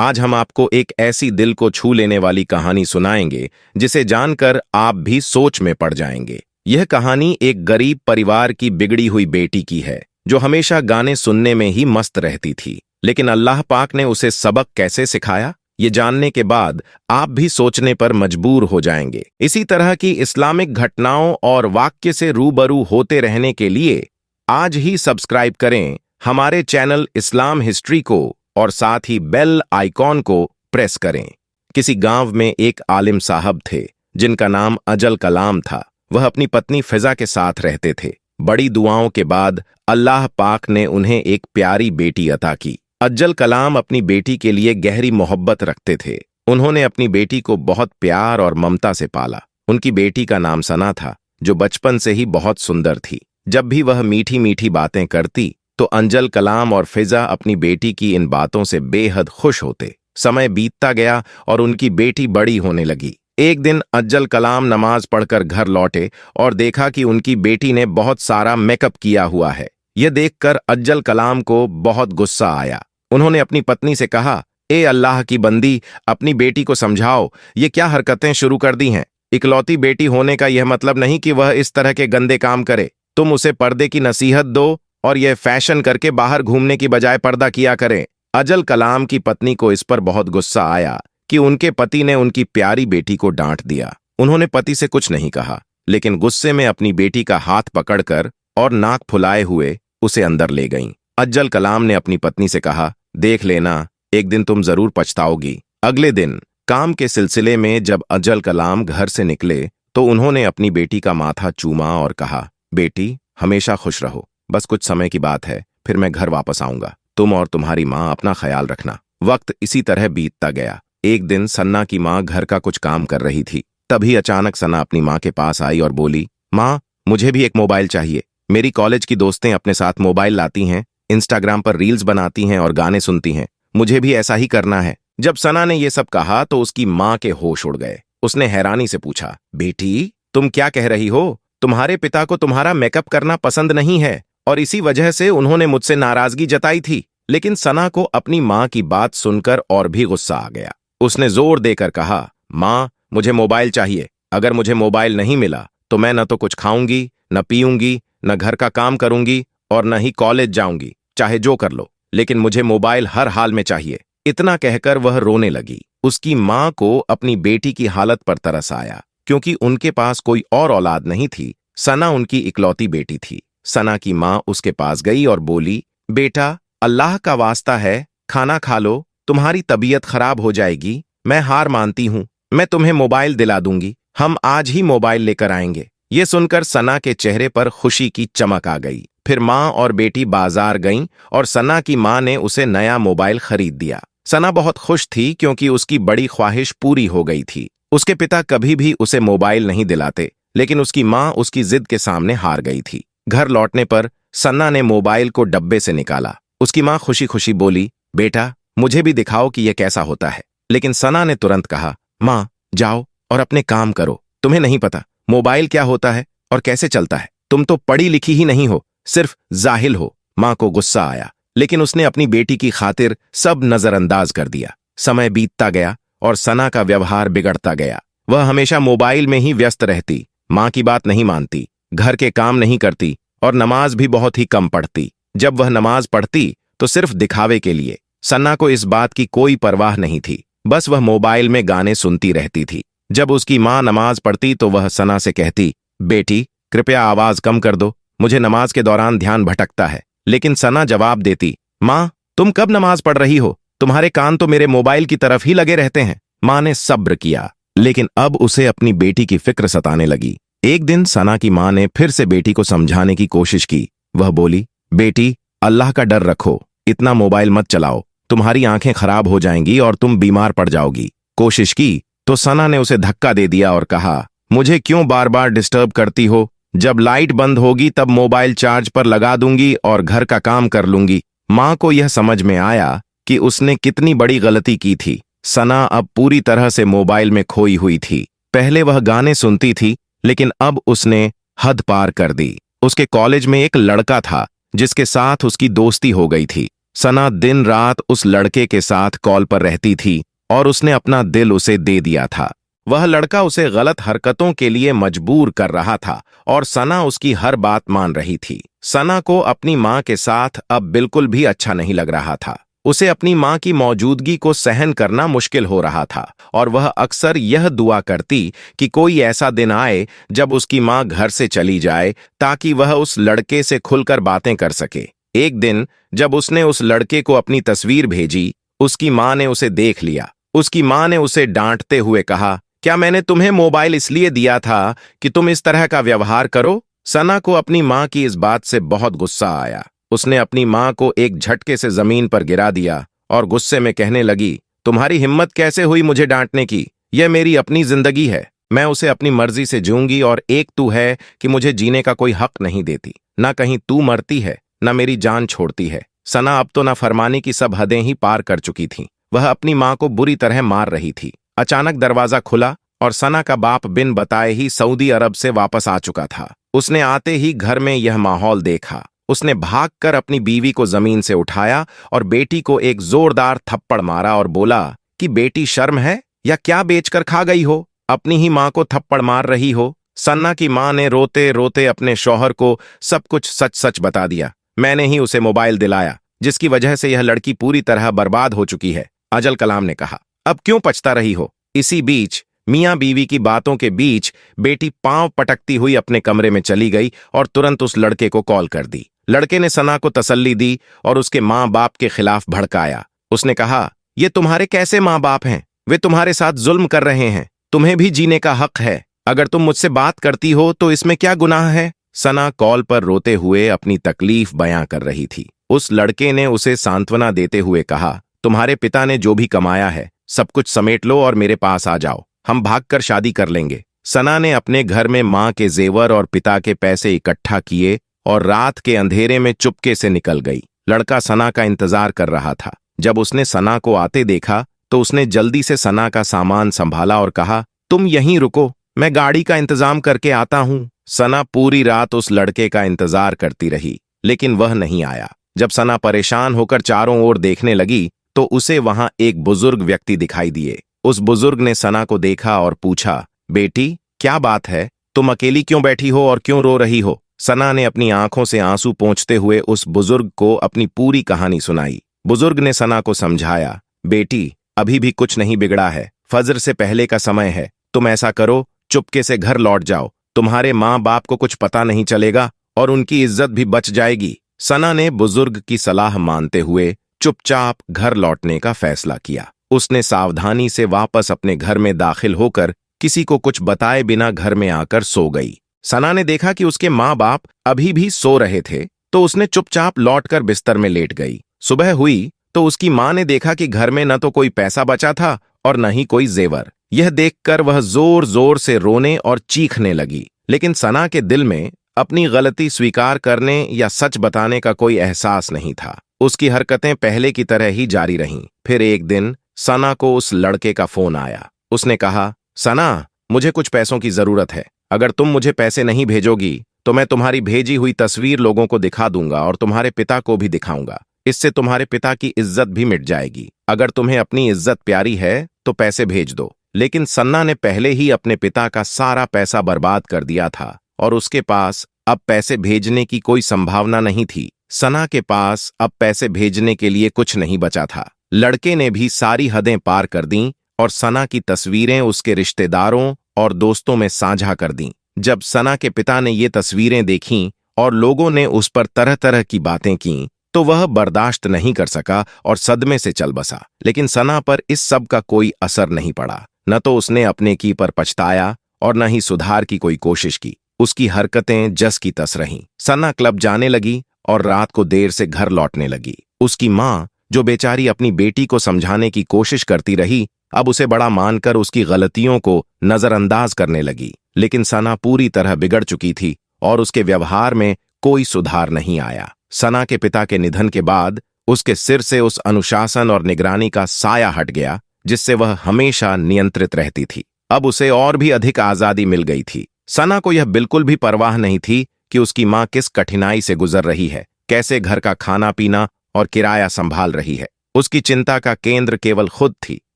आज हम आपको एक ऐसी दिल को छू लेने वाली कहानी सुनाएंगे जिसे जानकर आप भी सोच में पड़ जाएंगे। यह कहानी एक गरीब परिवार की बिगड़ी हुई बेटी की है जो हमेशा गाने सुनने में ही मस्त रहती थी। लेकिन अल्लाह पाक ने उसे सबक कैसे सिखाया, ये जानने के बाद आप भी सोचने पर मजबूर हो जाएंगे। इसी तरह की इस्लामिक घटनाओं और वाक्य से रूबरू होते रहने के लिए आज ही सब्सक्राइब करें हमारे चैनल इस्लाम हिस्ट्री को और साथ ही बेल आइकॉन को प्रेस करें। किसी गांव में एक आलिम साहब थे जिनका नाम अजल कलाम था। वह अपनी पत्नी फिजा के साथ रहते थे। बड़ी दुआओं के बाद अल्लाह पाक ने उन्हें एक प्यारी बेटी अता की। अज्जल कलाम अपनी बेटी के लिए गहरी मोहब्बत रखते थे। उन्होंने अपनी बेटी को बहुत प्यार और ममता से पाला। उनकी बेटी का नाम सना था, जो बचपन से ही बहुत सुंदर थी। जब भी वह मीठी मीठी बातें करती तो अज्जल कलाम और फिजा अपनी बेटी की इन बातों से बेहद खुश होते। समय बीतता गया और उनकी बेटी बड़ी होने लगी। एक दिन अज्जल कलाम नमाज पढ़कर घर लौटे और देखा कि उनकी बेटी ने बहुत सारा मेकअप किया हुआ है। यह देखकर अज्जल कलाम को बहुत गुस्सा आया। उन्होंने अपनी पत्नी से कहा, ए अल्लाह की बंदी, अपनी बेटी को समझाओ, ये क्या हरकतें शुरू कर दी हैं। इकलौती बेटी होने का यह मतलब नहीं कि वह इस तरह के गंदे काम करे। तुम उसे पर्दे की नसीहत दो और यह फैशन करके बाहर घूमने की बजाय पर्दा किया करें। अजल कलाम की पत्नी को इस पर बहुत गुस्सा आया कि उनके पति ने उनकी प्यारी बेटी को डांट दिया। उन्होंने पति से कुछ नहीं कहा, लेकिन गुस्से में अपनी बेटी का हाथ पकड़कर और नाक फुलाए हुए उसे अंदर ले गईं। अज्जल कलाम ने अपनी पत्नी से कहा, देख लेना, एक दिन तुम जरूर पछताओगी। अगले दिन काम के सिलसिले में जब अज्जल कलाम घर से निकले तो उन्होंने अपनी बेटी का माथा चूमा और कहा, बेटी हमेशा खुश रहो, बस कुछ समय की बात है, फिर मैं घर वापस आऊंगा। तुम और तुम्हारी माँ अपना ख्याल रखना। वक्त इसी तरह बीतता गया। एक दिन सन्ना की माँ घर का कुछ काम कर रही थी। तभी अचानक सन्ना अपनी माँ के पास आई और बोली, माँ मुझे भी एक मोबाइल चाहिए। मेरी कॉलेज की दोस्तें अपने साथ मोबाइल लाती हैं, इंस्टाग्राम पर रील्स बनाती हैं और गाने सुनती हैं। मुझे भी ऐसा ही करना है। जब सना ने ये सब कहा तो उसकी माँ के होश उड़ गए। उसने हैरानी से पूछा, बेटी तुम क्या कह रही हो? तुम्हारे पिता को तुम्हारा मेकअप करना पसंद नहीं है और इसी वजह से उन्होंने मुझसे नाराजगी जताई थी। लेकिन सना को अपनी माँ की बात सुनकर और भी गुस्सा आ गया। उसने जोर देकर कहा, माँ मुझे मोबाइल चाहिए। अगर मुझे मोबाइल नहीं मिला तो मैं न तो कुछ खाऊंगी, न पीऊंगी, न घर का काम करूंगी और न ही कॉलेज जाऊंगी। चाहे जो कर लो, लेकिन मुझे मोबाइल हर हाल में चाहिए। इतना कहकर वह रोने लगी। उसकी माँ को अपनी बेटी की हालत पर तरस आया। क्योंकि उनके पास कोई और औलाद नहीं थी, सना उनकी इकलौती बेटी थी। सना की माँ उसके पास गई और बोली, बेटा अल्लाह का वास्ता है, खाना खा लो, तुम्हारी तबीयत खराब हो जाएगी। मैं हार मानती हूँ, मैं तुम्हें मोबाइल दिला दूंगी। हम आज ही मोबाइल लेकर आएंगे। ये सुनकर सना के चेहरे पर खुशी की चमक आ गई। फिर माँ और बेटी बाजार गईं और सना की माँ ने उसे नया मोबाइल खरीद दिया। सना बहुत खुश थी क्योंकि उसकी बड़ी ख्वाहिश पूरी हो गई थी। उसके पिता कभी भी उसे मोबाइल नहीं दिलाते, लेकिन उसकी माँ उसकी जिद के सामने हार गई थी। घर लौटने पर सन्ना ने मोबाइल को डब्बे से निकाला। उसकी माँ खुशी खुशी बोली, बेटा मुझे भी दिखाओ कि यह कैसा होता है। लेकिन सना ने तुरंत कहा, माँ जाओ और अपने काम करो। तुम्हें नहीं पता मोबाइल क्या होता है और कैसे चलता है। तुम तो पढ़ी लिखी ही नहीं हो, सिर्फ जाहिल हो। माँ को गुस्सा आया, लेकिन उसने अपनी बेटी की खातिर सब नजरअंदाज कर दिया। समय बीतता गया और सना का व्यवहार बिगड़ता गया। वह हमेशा मोबाइल में ही व्यस्त रहती, माँ की बात नहीं मानती, घर के काम नहीं करती और नमाज भी बहुत ही कम पढ़ती। जब वह नमाज पढ़ती तो सिर्फ दिखावे के लिए। सन्ना को इस बात की कोई परवाह नहीं थी, बस वह मोबाइल में गाने सुनती रहती थी। जब उसकी माँ नमाज पढ़ती तो वह सना से कहती, बेटी कृपया आवाज कम कर दो, मुझे नमाज के दौरान ध्यान भटकता है। लेकिन सना जवाब देती, माँ तुम कब नमाज पढ़ रही हो? तुम्हारे कान तो मेरे मोबाइल की तरफ ही लगे रहते हैं। माँ ने सब्र किया, लेकिन अब उसे अपनी बेटी की फिक्र सताने लगी। एक दिन सना की माँ ने फिर से बेटी को समझाने की कोशिश की। वह बोली, बेटी अल्लाह का डर रखो, इतना मोबाइल मत चलाओ, तुम्हारी आंखें खराब हो जाएंगी और तुम बीमार पड़ जाओगी। कोशिश की तो सना ने उसे धक्का दे दिया और कहा, मुझे क्यों बार बार डिस्टर्ब करती हो? जब लाइट बंद होगी तब मोबाइल चार्ज पर लगा दूंगी और घर का काम कर लूंगी। माँ को यह समझ में आया कि उसने कितनी बड़ी गलती की थी। सना अब पूरी तरह से मोबाइल में खोई हुई थी। पहले वह गाने सुनती थी, लेकिन अब उसने हद पार कर दी। उसके कॉलेज में एक लड़का था जिसके साथ उसकी दोस्ती हो गई थी। सना दिन रात उस लड़के के साथ कॉल पर रहती थी और उसने अपना दिल उसे दे दिया था। वह लड़का उसे गलत हरकतों के लिए मजबूर कर रहा था और सना उसकी हर बात मान रही थी। सना को अपनी मां के साथ अब बिल्कुल भी अच्छा नहीं लग रहा था। उसे अपनी मां की मौजूदगी को सहन करना मुश्किल हो रहा था और वह अक्सर यह दुआ करती कि कोई ऐसा दिन आए जब उसकी मां घर से चली जाए ताकि वह उस लड़के से खुलकर बातें कर सके। एक दिन जब उसने उस लड़के को अपनी तस्वीर भेजी, उसकी मां ने उसे देख लिया। उसकी मां ने उसे डांटते हुए कहा, क्या मैंने तुम्हें मोबाइल इसलिए दिया था कि तुम इस तरह का व्यवहार करो? सना को अपनी मां की इस बात से बहुत गुस्सा आया। उसने अपनी मां को एक झटके से जमीन पर गिरा दिया और गुस्से में कहने लगी, तुम्हारी हिम्मत कैसे हुई मुझे डांटने की? यह मेरी अपनी जिंदगी है, मैं उसे अपनी मर्जी से जीऊंगी और एक तू है कि मुझे जीने का कोई हक नहीं देती। ना कहीं तू मरती है, ना मेरी जान छोड़ती है। सना अब तो नाफरमानी की सब हदें ही पार कर चुकी थी। वह अपनी मां को बुरी तरह मार रही थी। अचानक दरवाजा खुला और सना का बाप बिन बताए ही सऊदी अरब से वापस आ चुका था। उसने आते ही घर में यह माहौल देखा। उसने भागकर अपनी बीवी को जमीन से उठाया और बेटी को एक जोरदार थप्पड़ मारा और बोला कि बेटी शर्म है या क्या बेचकर खा गई हो? अपनी ही मां को थप्पड़ मार रही हो। सन्ना की मां ने रोते रोते अपने शौहर को सब कुछ सच सच बता दिया। मैंने ही उसे मोबाइल दिलाया जिसकी वजह से यह लड़की पूरी तरह बर्बाद हो चुकी है। अजल कलाम ने कहा, अब क्यों पछता रही हो? इसी बीच मियां बीवी की बातों के बीच बेटी पांव पटकती हुई अपने कमरे में चली गई और तुरंत उस लड़के को कॉल कर दी। लड़के ने सना को तसल्ली दी और उसके मां बाप के खिलाफ भड़काया। उसने कहा, ये तुम्हारे कैसे मां बाप हैं? वे तुम्हारे साथ जुल्म कर रहे हैं। तुम्हें भी जीने का हक है। अगर तुम मुझसे बात करती हो तो इसमें क्या गुनाह है? सना कॉल पर रोते हुए अपनी तकलीफ बयां कर रही थी। उस लड़के ने उसे सांत्वना देते हुए कहा, तुम्हारे पिता ने जो भी कमाया है सब कुछ समेट लो और मेरे पास आ जाओ, हम भागकर शादी कर लेंगे। सना ने अपने घर में मां के जेवर और पिता के पैसे इकट्ठा किए और रात के अंधेरे में चुपके से निकल गई। लड़का सना का इंतजार कर रहा था। जब उसने सना को आते देखा तो उसने जल्दी से सना का सामान संभाला और कहा, तुम यहीं रुको, मैं गाड़ी का इंतजाम करके आता हूं। सना पूरी रात उस लड़के का इंतजार करती रही लेकिन वह नहीं आया। जब सना परेशान होकर चारों ओर देखने लगी तो उसे वहां एक बुजुर्ग व्यक्ति दिखाई दिए। उस बुजुर्ग ने सना को देखा और पूछा, बेटी क्या बात है? तुम अकेली क्यों बैठी हो और क्यों रो रही हो? सना ने अपनी आंखों से आंसू पोंछते हुए उस बुजुर्ग को अपनी पूरी कहानी सुनाई। बुजुर्ग ने सना को समझाया, बेटी अभी भी कुछ नहीं बिगड़ा है, फजर से पहले का समय है। तुम ऐसा करो, चुपके से घर लौट जाओ, तुम्हारे माँ बाप को कुछ पता नहीं चलेगा और उनकी इज्जत भी बच जाएगी। सना ने बुजुर्ग की सलाह मानते हुए चुपचाप घर लौटने का फैसला किया। उसने सावधानी से वापस अपने घर में दाखिल होकर किसी को कुछ बताए बिना घर में आकर सो गई। सना ने देखा कि उसके माँ बाप अभी भी सो रहे थे तो उसने चुपचाप लौटकर बिस्तर में लेट गई। सुबह हुई तो उसकी माँ ने देखा कि घर में न तो कोई पैसा बचा था और न ही कोई जेवर। यह देखकर वह जोर जोर से रोने और चीखने लगी। लेकिन सना के दिल में अपनी गलती स्वीकार करने या सच बताने का कोई एहसास नहीं था। उसकी हरकतें पहले की तरह ही जारी रहीं। फिर एक दिन सना को उस लड़के का फोन आया। उसने कहा, सना मुझे कुछ पैसों की जरूरत है। अगर तुम मुझे पैसे नहीं भेजोगी तो मैं तुम्हारी भेजी हुई तस्वीर लोगों को दिखा दूंगा और तुम्हारे पिता को भी दिखाऊंगा। इससे तुम्हारे पिता की इज्जत भी मिट जाएगी। अगर तुम्हें अपनी इज्जत प्यारी है तो पैसे भेज दो। लेकिन सन्ना ने पहले ही अपने पिता का सारा पैसा बर्बाद कर दिया था और उसके पास अब पैसे भेजने की कोई संभावना नहीं थी। सना के पास अब पैसे भेजने के लिए कुछ नहीं बचा था। लड़के ने भी सारी हदें पार कर दीं और सना की तस्वीरें उसके रिश्तेदारों और दोस्तों में साझा कर दीं। जब सना के पिता ने ये तस्वीरें देखीं और लोगों ने उस पर तरह तरह की बातें कीं तो वह बर्दाश्त नहीं कर सका और सदमे से चल बसा। लेकिन सना पर इस सब का कोई असर नहीं पड़ा। न तो उसने अपने की पर पछताया और न ही सुधार की कोई कोशिश की। उसकी हरकतें जस की तस रहीं। सना क्लब जाने लगी और रात को देर से घर लौटने लगी। उसकी माँ, जो बेचारी अपनी बेटी को समझाने की कोशिश करती रही, अब उसे बड़ा मानकर उसकी गलतियों को नजरअंदाज करने लगी। लेकिन सना पूरी तरह बिगड़ चुकी थी और उसके व्यवहार में कोई सुधार नहीं आया। सना के पिता के निधन के बाद उसके सिर से उस अनुशासन और निगरानी का साया हट गया जिससे वह हमेशा नियंत्रित रहती थी। अब उसे और भी अधिक आजादी मिल गई थी। सना को यह बिल्कुल भी परवाह नहीं थी कि उसकी मां किस कठिनाई से गुजर रही है, कैसे घर का खाना पीना और किराया संभाल रही है। उसकी चिंता का केंद्र केवल खुद थी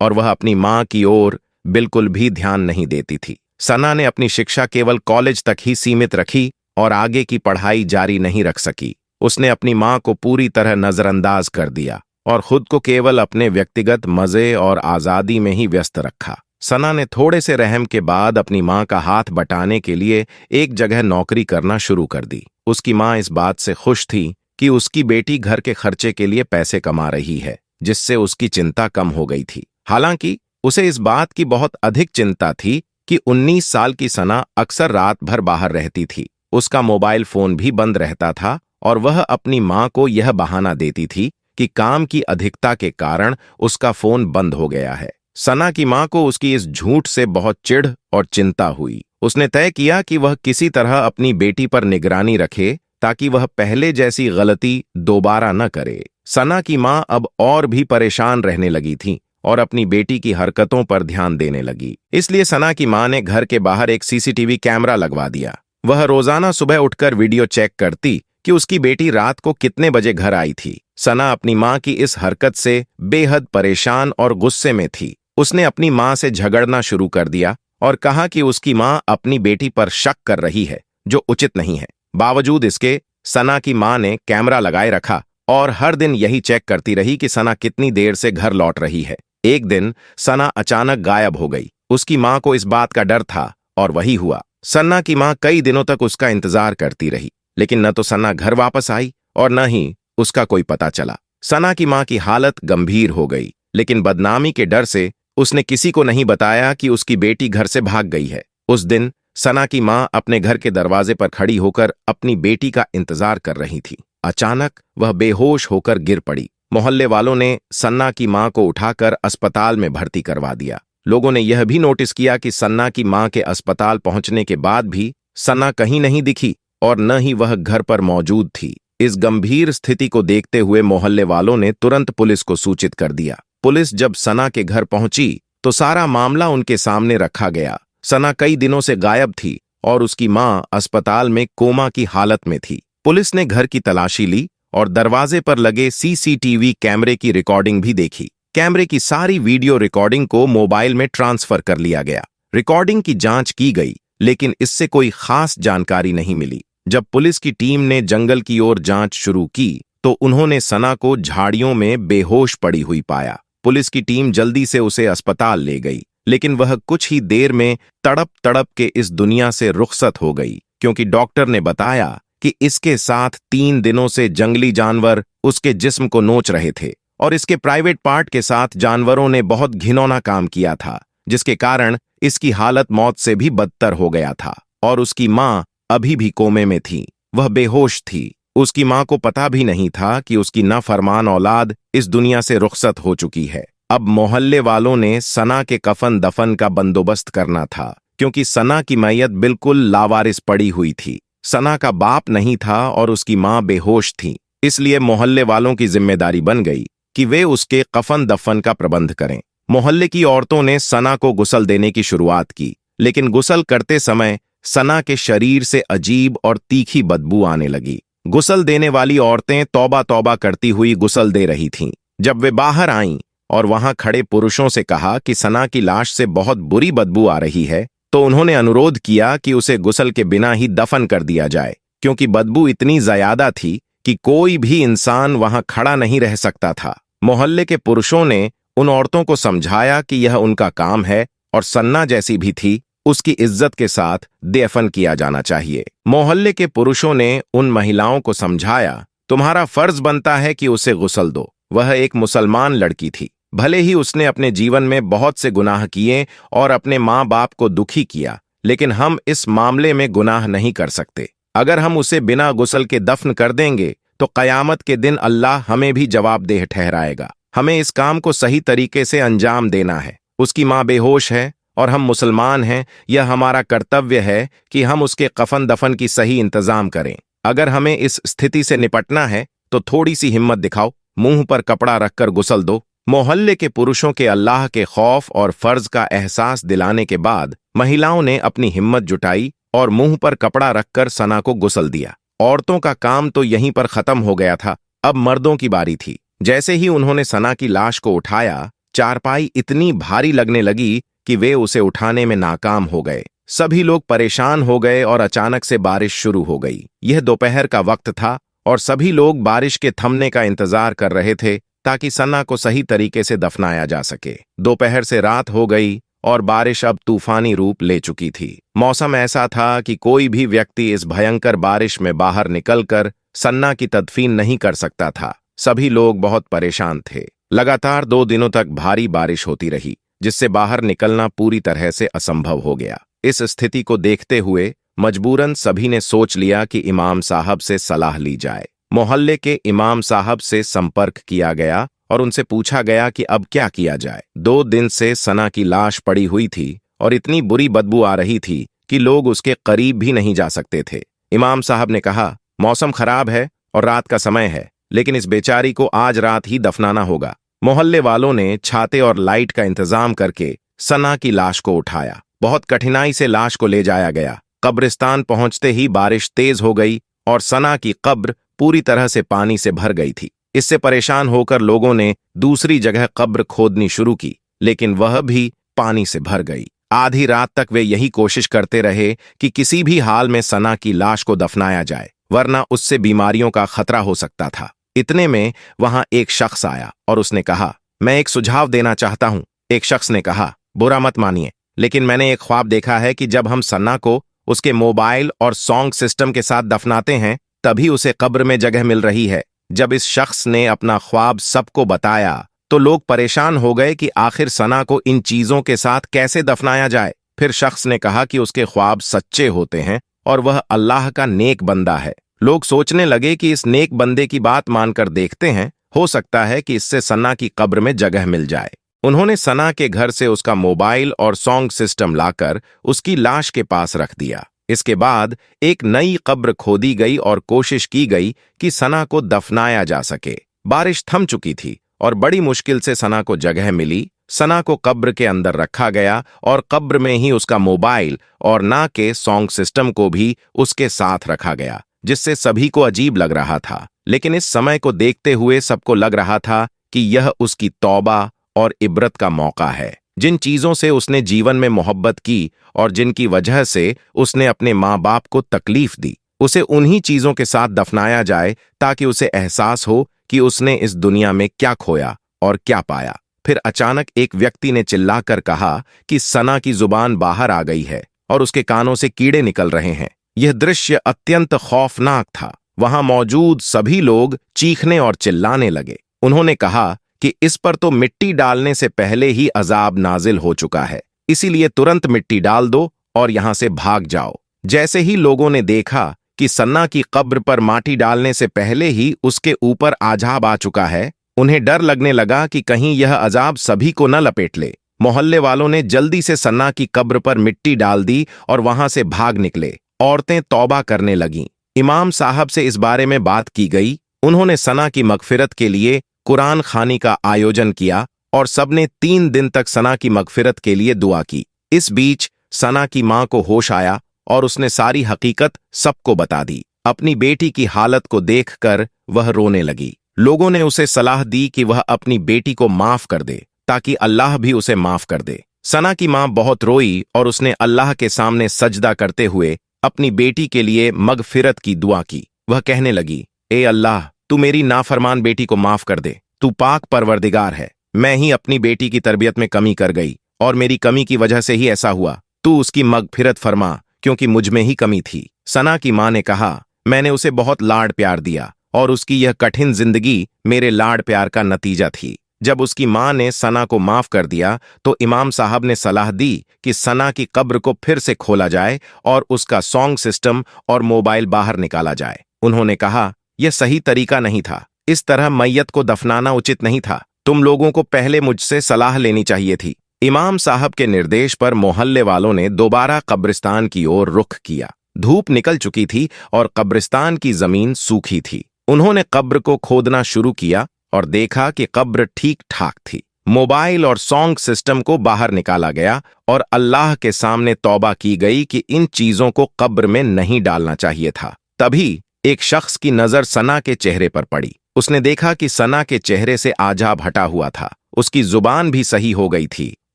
और वह अपनी मां की ओर बिल्कुल भी ध्यान नहीं देती थी। सना ने अपनी शिक्षा केवल कॉलेज तक ही सीमित रखी और आगे की पढ़ाई जारी नहीं रख सकी। उसने अपनी मां को पूरी तरह नजरअंदाज कर दिया और खुद को केवल अपने व्यक्तिगत मजे और आजादी में ही व्यस्त रखा। सना ने थोड़े से रहम के बाद अपनी मां का हाथ बटाने के लिए एक जगह नौकरी करना शुरू कर दी। उसकी मां इस बात से खुश थी कि उसकी बेटी घर के खर्चे के लिए पैसे कमा रही है, जिससे उसकी चिंता कम हो गई थी। हालांकि उसे इस बात की बहुत अधिक चिंता थी कि 19 साल की सना अक्सर रात भर बाहर रहती थी। उसका मोबाइल फोन भी बंद रहता था और वह अपनी मां को यह बहाना देती थी कि काम की अधिकता के कारण उसका फोन बंद हो गया है। सना की मां को उसकी इस झूठ से बहुत चिढ़ और चिंता हुई। उसने तय किया कि वह किसी तरह अपनी बेटी पर निगरानी रखे ताकि वह पहले जैसी गलती दोबारा न करे। सना की मां अब और भी परेशान रहने लगी थी और अपनी बेटी की हरकतों पर ध्यान देने लगी। इसलिए सना की मां ने घर के बाहर एक सीसीटीवी कैमरा लगवा दिया। वह रोजाना सुबह उठकर वीडियो चेक करती कि उसकी बेटी रात को कितने बजे घर आई थी। सना अपनी मां की इस हरकत से बेहद परेशान और गुस्से में थी। उसने अपनी मां से झगड़ना शुरू कर दिया और कहा कि उसकी मां अपनी बेटी पर शक कर रही है, जो उचित नहीं है। बावजूद इसके सना की मां ने कैमरा लगाए रखा और हर दिन यही चेक करती रही कि सना कितनी देर से घर लौट रही है। एक दिन सना अचानक गायब हो गई। उसकी मां को इस बात का डर था और वही हुआ। सना की मां कई दिनों तक उसका इंतजार करती रही, लेकिन न तो सना घर वापस आई और न ही उसका कोई पता चला। सना की मां की हालत गंभीर हो गई, लेकिन बदनामी के डर से उसने किसी को नहीं बताया कि उसकी बेटी घर से भाग गई है। उस दिन सना की मां अपने घर के दरवाजे पर खड़ी होकर अपनी बेटी का इंतजार कर रही थी। अचानक वह बेहोश होकर गिर पड़ी। मोहल्ले वालों ने सन्ना की मां को उठाकर अस्पताल में भर्ती करवा दिया। लोगों ने यह भी नोटिस किया कि सन्ना की मां के अस्पताल पहुंचने के बाद भी सन्ना कहीं नहीं दिखी और न ही वह घर पर मौजूद थी। इस गंभीर स्थिति को देखते हुए मोहल्ले वालों ने तुरंत पुलिस को सूचित कर दिया। पुलिस जब सना के घर पहुंची तो सारा मामला उनके सामने रखा गया। सना कई दिनों से गायब थी और उसकी मां अस्पताल में कोमा की हालत में थी। पुलिस ने घर की तलाशी ली और दरवाजे पर लगे सीसीटीवी कैमरे की रिकॉर्डिंग भी देखी। कैमरे की सारी वीडियो रिकॉर्डिंग को मोबाइल में ट्रांसफर कर लिया गया। रिकॉर्डिंग की जांच की गई, लेकिन इससे कोई खास जानकारी नहीं मिली। जब पुलिस की टीम ने जंगल की ओर जांच शुरू की तो उन्होंने सना को झाड़ियों में बेहोश पड़ी हुई पाया। पुलिस की टीम जल्दी से उसे अस्पताल ले गई, लेकिन वह कुछ ही देर में तड़प तड़प के इस दुनिया से रुखसत हो गई, क्योंकि डॉक्टर ने बताया कि इसके साथ 3 दिनों से जंगली जानवर उसके जिस्म को नोच रहे थे और इसके प्राइवेट पार्ट के साथ जानवरों ने बहुत घिनौना काम किया था, जिसके कारण इसकी हालत मौत से भी बदतर हो गया था। और उसकी मां अभी भी कोमे में थी। वह बेहोश थी। उसकी मां को पता भी नहीं था कि उसकी नाफरमान औलाद इस दुनिया से रुखसत हो चुकी है। अब मोहल्ले वालों ने सना के कफन दफन का बंदोबस्त करना था, क्योंकि सना की मैयत बिल्कुल लावारिस पड़ी हुई थी। सना का बाप नहीं था और उसकी मां बेहोश थी, इसलिए मोहल्ले वालों की जिम्मेदारी बन गई कि वे उसके कफन दफन का प्रबंध करें। मोहल्ले की औरतों ने सना को गुस्ल देने की शुरुआत की, लेकिन गुस्ल करते समय सना के शरीर से अजीब और तीखी बदबू आने लगी। गुस्ल देने वाली औरतें तौबा तौबा करती हुई गुस्ल दे रही थीं। जब वे बाहर आईं और वहां खड़े पुरुषों से कहा कि सना की लाश से बहुत बुरी बदबू आ रही है, तो उन्होंने अनुरोध किया कि उसे गुस्ल के बिना ही दफन कर दिया जाए, क्योंकि बदबू इतनी ज्यादा थी कि कोई भी इंसान वहां खड़ा नहीं रह सकता था। मोहल्ले के पुरुषों ने उन औरतों को समझाया कि यह उनका काम है और सन्ना जैसी भी थी, उसकी इज्जत के साथ दफन किया जाना चाहिए। मोहल्ले के पुरुषों ने उन महिलाओं को समझाया, तुम्हारा फर्ज बनता है कि उसे गुस्ल दो। वह एक मुसलमान लड़की थी। भले ही उसने अपने जीवन में बहुत से गुनाह किए और अपने माँ बाप को दुखी किया, लेकिन हम इस मामले में गुनाह नहीं कर सकते। अगर हम उसे बिना गुस्ल के दफन कर देंगे तो कयामत के दिन अल्लाह हमें भी जवाबदेह ठहराएगा। हमें इस काम को सही तरीके से अंजाम देना है। उसकी माँ बेहोश है और हम मुसलमान हैं। यह हमारा कर्तव्य है कि हम उसके कफन दफन की सही इंतजाम करें। अगर हमें इस स्थिति से निपटना है तो थोड़ी सी हिम्मत दिखाओ, मुंह पर कपड़ा रखकर गुस्ल दो। मोहल्ले के पुरुषों के अल्लाह के खौफ और फर्ज का एहसास दिलाने के बाद महिलाओं ने अपनी हिम्मत जुटाई और मुंह पर कपड़ा रखकर सना को गुस्ल दिया। औरतों का काम तो यहीं पर खत्म हो गया था। अब मर्दों की बारी थी। जैसे ही उन्होंने सना की लाश को उठाया, चारपाई इतनी भारी लगने लगी कि वे उसे उठाने में नाकाम हो गए। सभी लोग परेशान हो गए और अचानक से बारिश शुरू हो गई। यह दोपहर का वक्त था और सभी लोग बारिश के थमने का इंतजार कर रहे थे ताकि सना को सही तरीके से दफनाया जा सके। दोपहर से रात हो गई और बारिश अब तूफानी रूप ले चुकी थी। मौसम ऐसा था कि कोई भी व्यक्ति इस भयंकर बारिश में बाहर निकलकर सन्ना की तदफीन नहीं कर सकता था। सभी लोग बहुत परेशान थे। लगातार 2 दिनों तक भारी बारिश होती रही, जिससे बाहर निकलना पूरी तरह से असंभव हो गया। इस स्थिति को देखते हुए मजबूरन सभी ने सोच लिया कि इमाम साहब से सलाह ली जाए। मोहल्ले के इमाम साहब से संपर्क किया गया और उनसे पूछा गया कि अब क्या किया जाए। 2 दिन से सना की लाश पड़ी हुई थी और इतनी बुरी बदबू आ रही थी कि लोग उसके करीब भी नहीं जा सकते थे। इमाम साहब ने कहा, मौसम खराब है और रात का समय है, लेकिन इस बेचारी को आज रात ही दफनाना होगा। मोहल्ले वालों ने छाते और लाइट का इंतजाम करके सना की लाश को उठाया। बहुत कठिनाई से लाश को ले जाया गया। कब्रिस्तान पहुंचते ही बारिश तेज हो गई और सना की कब्र पूरी तरह से पानी से भर गई थी। इससे परेशान होकर लोगों ने दूसरी जगह कब्र खोदनी शुरू की, लेकिन वह भी पानी से भर गई। आधी रात तक वे यही कोशिश करते रहे कि किसी भी हाल में सना की लाश को दफनाया जाए, वरना उससे बीमारियों का खतरा हो सकता था। इतने में वहां एक शख्स आया और उसने कहा, मैं एक सुझाव देना चाहता हूं। एक शख्स ने कहा, बुरा मत मानिए, लेकिन मैंने एक ख्वाब देखा है कि जब हम सन्ना को उसके मोबाइल और सॉन्ग सिस्टम के साथ दफनाते हैं, तभी उसे कब्र में जगह मिल रही है। जब इस शख्स ने अपना ख्वाब सबको बताया तो लोग परेशान हो गए कि आखिर सना को इन चीजों के साथ कैसे दफनाया जाए। फिर शख्स ने कहा कि उसके ख्वाब सच्चे होते हैं और वह अल्लाह का नेक बंदा है। लोग सोचने लगे कि इस नेक बंदे की बात मानकर देखते हैं, हो सकता है कि इससे सना की कब्र में जगह मिल जाए। उन्होंने सना के घर से उसका मोबाइल और सॉन्ग सिस्टम लाकर उसकी लाश के पास रख दिया। इसके बाद एक नई कब्र खोदी गई और कोशिश की गई कि सना को दफनाया जा सके। बारिश थम चुकी थी और बड़ी मुश्किल से सना को जगह मिली। सना को कब्र के अंदर रखा गया और कब्र में ही उसका मोबाइल और ना के सॉन्ग सिस्टम को भी उसके साथ रखा गया, जिससे सभी को अजीब लग रहा था। लेकिन इस समय को देखते हुए सबको लग रहा था कि यह उसकी तौबा और इबरत का मौका है। जिन चीजों से उसने जीवन में मोहब्बत की और जिनकी वजह से उसने अपने माँ बाप को तकलीफ दी, उसे उन्हीं चीजों के साथ दफनाया जाए ताकि उसे एहसास हो कि उसने इस दुनिया में क्या खोया और क्या पाया। फिर अचानक एक व्यक्ति ने चिल्लाकर कहा कि सना की जुबान बाहर आ गई है और उसके कानों से कीड़े निकल रहे हैं। यह दृश्य अत्यंत खौफनाक था। वहां मौजूद सभी लोग चीखने और चिल्लाने लगे। उन्होंने कहा कि इस पर तो मिट्टी डालने से पहले ही अजाब नाजिल हो चुका है, इसीलिए तुरंत मिट्टी डाल दो और यहां से भाग जाओ। जैसे ही लोगों ने देखा कि सन्ना की कब्र पर माटी डालने से पहले ही उसके ऊपर आजाब आ चुका है, उन्हें डर लगने लगा कि कहीं यह अजाब सभी को न लपेट ले। मोहल्ले वालों ने जल्दी से सन्ना की कब्र पर मिट्टी डाल दी और वहां से भाग निकले। औरतें तौबा करने लगीं। इमाम साहब से इस बारे में बात की गई। उन्होंने सना की मगफिरत के लिए कुरान खानी का आयोजन किया और सबने 3 दिन तक सना की मगफिरत के लिए दुआ की। इस बीच सना की मां को होश आया और उसने सारी हकीकत सबको बता दी। अपनी बेटी की हालत को देखकर वह रोने लगी। लोगों ने उसे सलाह दी कि वह अपनी बेटी को माफ कर दे ताकि अल्लाह भी उसे माफ कर दे। सना की मां बहुत रोई और उसने अल्लाह के सामने सजदा करते हुए अपनी बेटी के लिए मगफिरत की दुआ की। वह कहने लगी, ए अल्लाह, तू मेरी नाफरमान बेटी को माफ कर दे। तू पाक परवरदिगार है। मैं ही अपनी बेटी की तरबियत में कमी कर गई और मेरी कमी की वजह से ही ऐसा हुआ। तू उसकी मगफिरत फरमा, क्योंकि मुझ में ही कमी थी। सना की मां ने कहा, मैंने उसे बहुत लाड प्यार दिया और उसकी यह कठिन जिंदगी मेरे लाड प्यार का नतीजा थी। जब उसकी मां ने सना को माफ कर दिया तो इमाम साहब ने सलाह दी कि सना की कब्र को फिर से खोला जाए और उसका सॉन्ग सिस्टम और मोबाइल बाहर निकाला जाए। उन्होंने कहा, यह सही तरीका नहीं था। इस तरह मैयत को दफनाना उचित नहीं था। तुम लोगों को पहले मुझसे सलाह लेनी चाहिए थी। इमाम साहब के निर्देश पर मोहल्ले वालों ने दोबारा कब्रिस्तान की ओर रुख किया। धूप निकल चुकी थी और कब्रिस्तान की जमीन सूखी थी। उन्होंने कब्र को खोदना शुरू किया और देखा कि कब्र ठीक ठाक थी। मोबाइल और सॉन्ग सिस्टम को बाहर निकाला गया और अल्लाह के सामने तौबा की गई कि इन चीजों को कब्र में नहीं डालना चाहिए था। तभी एक शख्स की नजर सना के चेहरे पर पड़ी। उसने देखा कि सना के चेहरे से आजाब हटा हुआ था, उसकी जुबान भी सही हो गई थी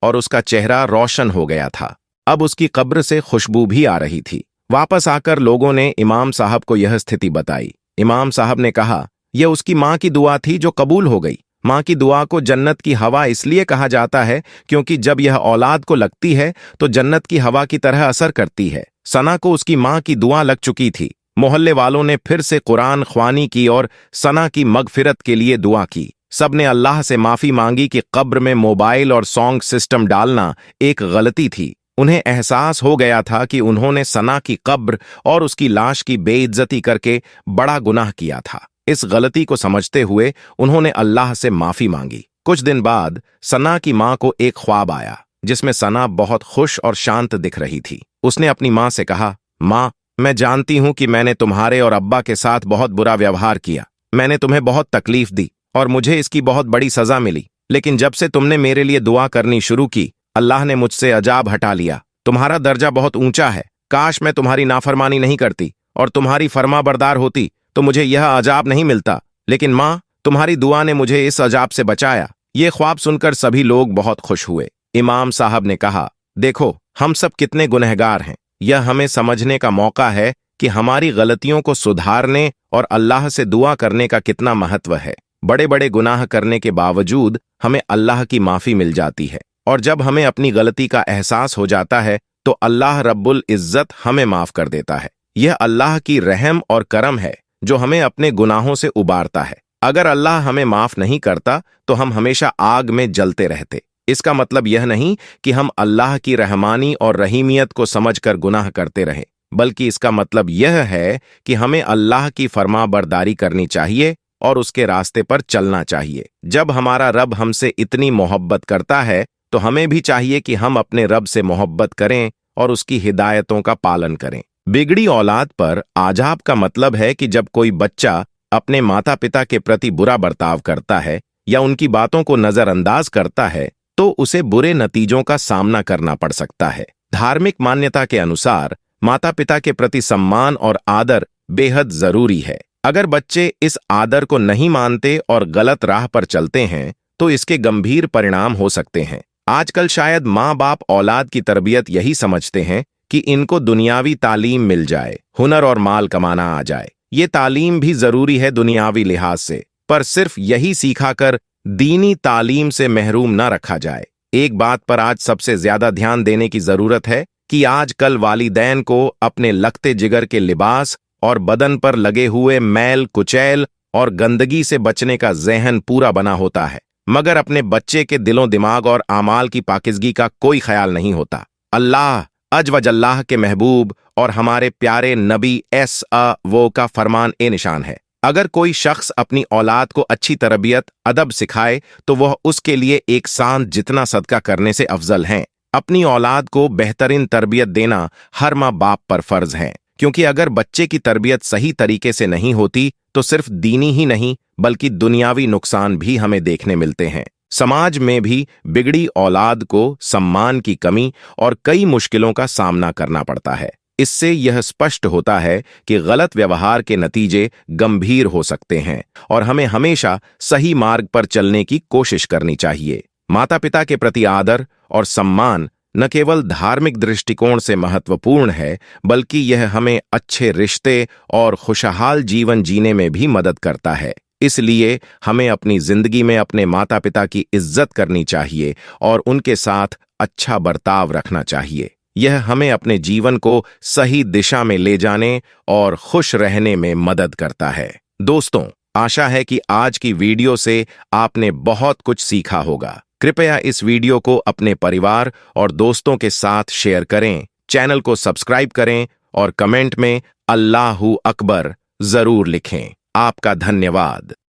और उसका चेहरा रोशन हो गया था। अब उसकी कब्र से खुशबू भी आ रही थी। वापस आकर लोगों ने इमाम साहब को यह स्थिति बताई। इमाम साहब ने कहा, यह उसकी माँ की दुआ थी जो कबूल हो गई। माँ की दुआ को जन्नत की हवा इसलिए कहा जाता है क्योंकि जब यह औलाद को लगती है तो जन्नत की हवा की तरह असर करती है। सना को उसकी माँ की दुआ लग चुकी थी। मोहल्ले वालों ने फिर से कुरान ख्वानी की और सना की मगफिरत के लिए दुआ की। सबने अल्लाह से माफी मांगी कि कब्र में मोबाइल और सॉन्ग सिस्टम डालना एक गलती थी। उन्हें एहसास हो गया था कि उन्होंने सना की कब्र और उसकी लाश की बेइज्जती करके बड़ा गुनाह किया था। इस गलती को समझते हुए उन्होंने अल्लाह से माफी मांगी। कुछ दिन बाद सना की मां को एक ख्वाब आया जिसमें सना बहुत खुश और शांत दिख रही थी। उसने अपनी मां से कहा, मां, मैं जानती हूं कि मैंने तुम्हारे और अब्बा के साथ बहुत बुरा व्यवहार किया। मैंने तुम्हें बहुत तकलीफ दी और मुझे इसकी बहुत बड़ी सजा मिली। लेकिन जब से तुमने मेरे लिए दुआ करनी शुरू की, अल्लाह ने मुझसे अजाब हटा लिया। तुम्हारा दर्जा बहुत ऊंचा है। काश मैं तुम्हारी नाफरमानी नहीं करती और तुम्हारी फर्माबरदार होती तो मुझे यह अजाब नहीं मिलता। लेकिन मां, तुम्हारी दुआ ने मुझे इस अजाब से बचाया। ये ख्वाब सुनकर सभी लोग बहुत खुश हुए। इमाम साहब ने कहा, देखो, हम सब कितने गुनहगार हैं। यह हमें समझने का मौका है कि हमारी गलतियों को सुधारने और अल्लाह से दुआ करने का कितना महत्व है। बड़े बड़े गुनाह करने के बावजूद हमें अल्लाह की माफी मिल जाती है और जब हमें अपनी गलती का एहसास हो जाता है तो अल्लाह रब्बुल इज्जत हमें माफ कर देता है। यह अल्लाह की रहम और करम है जो हमें अपने गुनाहों से उबारता है। अगर अल्लाह हमें माफ नहीं करता तो हम हमेशा आग में जलते रहते। इसका मतलब यह नहीं कि हम अल्लाह की रहमानी और रहीमियत को समझकर गुनाह करते रहें, बल्कि इसका मतलब यह है कि हमें अल्लाह की फरमाबरदारी करनी चाहिए और उसके रास्ते पर चलना चाहिए। जब हमारा रब हमसे इतनी मोहब्बत करता है तो हमें भी चाहिए कि हम अपने रब से मोहब्बत करें और उसकी हिदायतों का पालन करें। बिगड़ी औलाद पर आजाब का मतलब है कि जब कोई बच्चा अपने माता पिता के प्रति बुरा बर्ताव करता है या उनकी बातों को नजरअंदाज करता है तो उसे बुरे नतीजों का सामना करना पड़ सकता है। धार्मिक मान्यता के अनुसार माता पिता के प्रति सम्मान और आदर बेहद जरूरी है। अगर बच्चे इस आदर को नहीं मानते और गलत राह पर चलते हैं तो इसके गंभीर परिणाम हो सकते हैं। आजकल शायद माँ बाप औलाद की तरबियत यही समझते हैं कि इनको दुनियावी तालीम मिल जाए, हुनर और माल कमाना आ जाए। ये तालीम भी जरूरी है दुनियावी लिहाज से, पर सिर्फ यही सिखाकर दीनी तालीम से महरूम न रखा जाए। एक बात पर आज सबसे ज्यादा ध्यान देने की जरूरत है कि आजकल वालिदैन को अपने लगते जिगर के लिबास और बदन पर लगे हुए मैल कुचैल और गंदगी से बचने का ज़हन पूरा बना होता है, मगर अपने बच्चे के दिलों दिमाग और आमाल की पाकिजगी का कोई ख्याल नहीं होता। अल्लाह अजवजल्लाह के महबूब और हमारे प्यारे नबी वो का फरमान ए निशान है, अगर कोई शख्स अपनी औलाद को अच्छी तरबियत अदब सिखाए तो वह उसके लिए एक सांड जितना सदका करने से अफजल है। अपनी औलाद को बेहतरीन तरबियत देना हर माँ बाप पर फर्ज है, क्योंकि अगर बच्चे की तरबियत सही तरीके से नहीं होती तो सिर्फ दीनी ही नहीं बल्कि दुनियावी नुकसान भी हमें देखने मिलते हैं। समाज में भी बिगड़ी औलाद को सम्मान की कमी और कई मुश्किलों का सामना करना पड़ता है। इससे यह स्पष्ट होता है कि गलत व्यवहार के नतीजे गंभीर हो सकते हैं और हमें हमेशा सही मार्ग पर चलने की कोशिश करनी चाहिए। माता पिता के प्रति आदर और सम्मान न केवल धार्मिक दृष्टिकोण से महत्वपूर्ण है, बल्कि यह हमें अच्छे रिश्ते और खुशहाल जीवन जीने में भी मदद करता है। इसलिए हमें अपनी जिंदगी में अपने माता पिता की इज्जत करनी चाहिए और उनके साथ अच्छा बर्ताव रखना चाहिए। यह हमें अपने जीवन को सही दिशा में ले जाने और खुश रहने में मदद करता है। दोस्तों, आशा है कि आज की वीडियो से आपने बहुत कुछ सीखा होगा। कृपया इस वीडियो को अपने परिवार और दोस्तों के साथ शेयर करें, चैनल को सब्सक्राइब करें और कमेंट में अल्लाहू अकबर जरूर लिखें। आपका धन्यवाद।